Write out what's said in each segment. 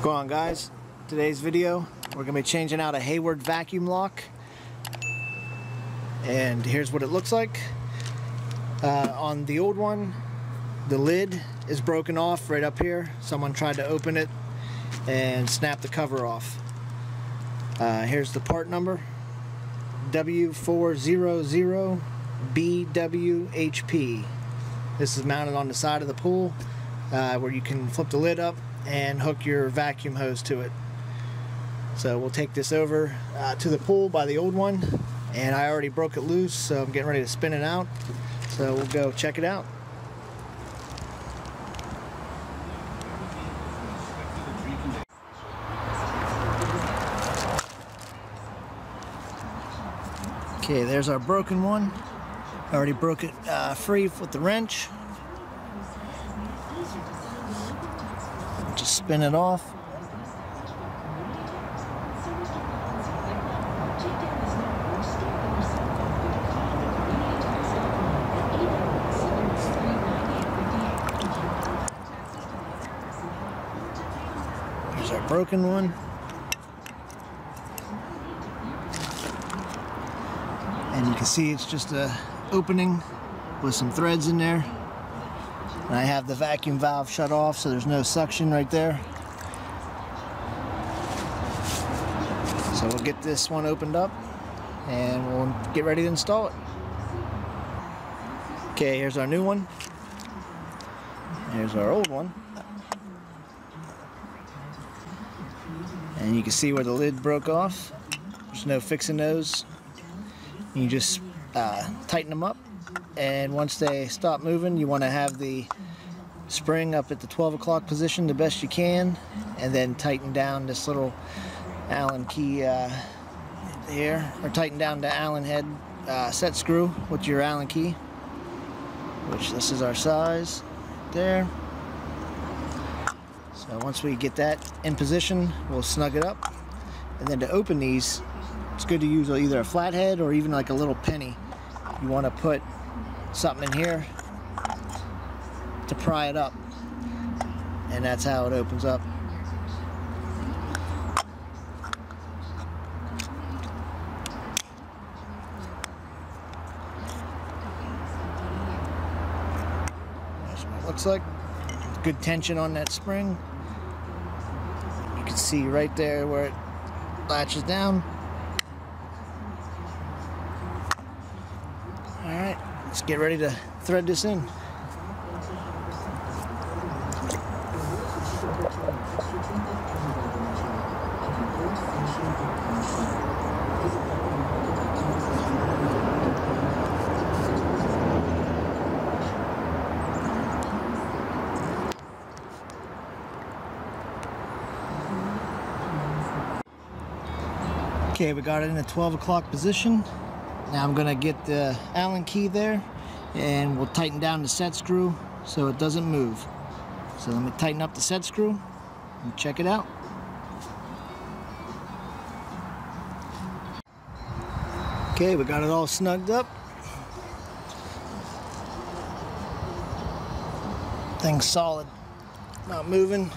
What's going on, guys? Today's video, we're going to be changing out a Hayward vacuum lock, and here's what it looks like. On the old one, the lid is broken off right up here. Someone tried to open it and snap the cover off. Here's the part number, W400BWHP. This is mounted on the side of the pool where you can flip the lid up and hook your vacuum hose to it. So we'll take this over to the pool by the old one, and I already broke it loose, so I'm getting ready to spin it out. So we'll go check it out. Okay, there's our broken one. I already broke it free with the wrench. Just spin it off. Here's our broken one. And you can see it's just a opening with some threads in there. And I have the vacuum valve shut off, so there's no suction right there. So we'll get this one opened up and we'll get ready to install it. Okay, here's our new one. Here's our old one. And you can see where the lid broke off. There's no fixing those. You just tighten them up, and once they stop moving, you want to have the spring up at the 12 o'clock position the best you can, and then tighten down this little Allen key here, or tighten down the Allen head set screw with your Allen key, which this is our size there. So once we get that in position, we'll snug it up, and then to open these, it's good to use either a flathead or even like a little penny. You want to put something in here to pry it up, and that's how it opens up. That's what it looks like. Good tension on that spring. You can see right there where it latches down. Alright, let's get ready to thread this in. Okay, we got it in a 12 o'clock position. Now I'm going to get the Allen key there, and we'll tighten down the set screw so it doesn't move. So let me tighten up the set screw and check it out. Okay, we got it all snugged up. Thing's solid, not moving.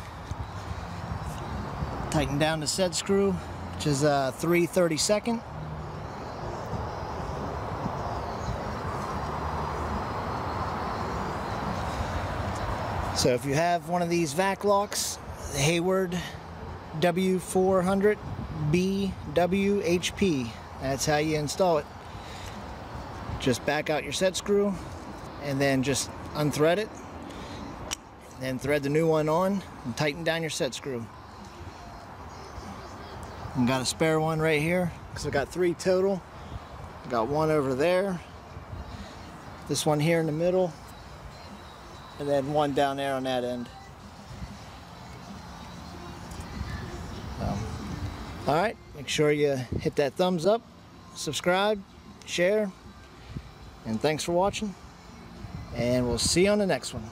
Tighten down the set screw, which is 3/32. So if you have one of these vac locks, the Hayward W400BWHP, that's how you install it. Just back out your set screw and then just unthread it, then thread the new one on and tighten down your set screw. And got a spare one right here because I got 3 total. I got one over there, this one here in the middle, and then one down there on that end. Alright, make sure you hit that thumbs up, subscribe, share, and thanks for watching, and we'll see you on the next one.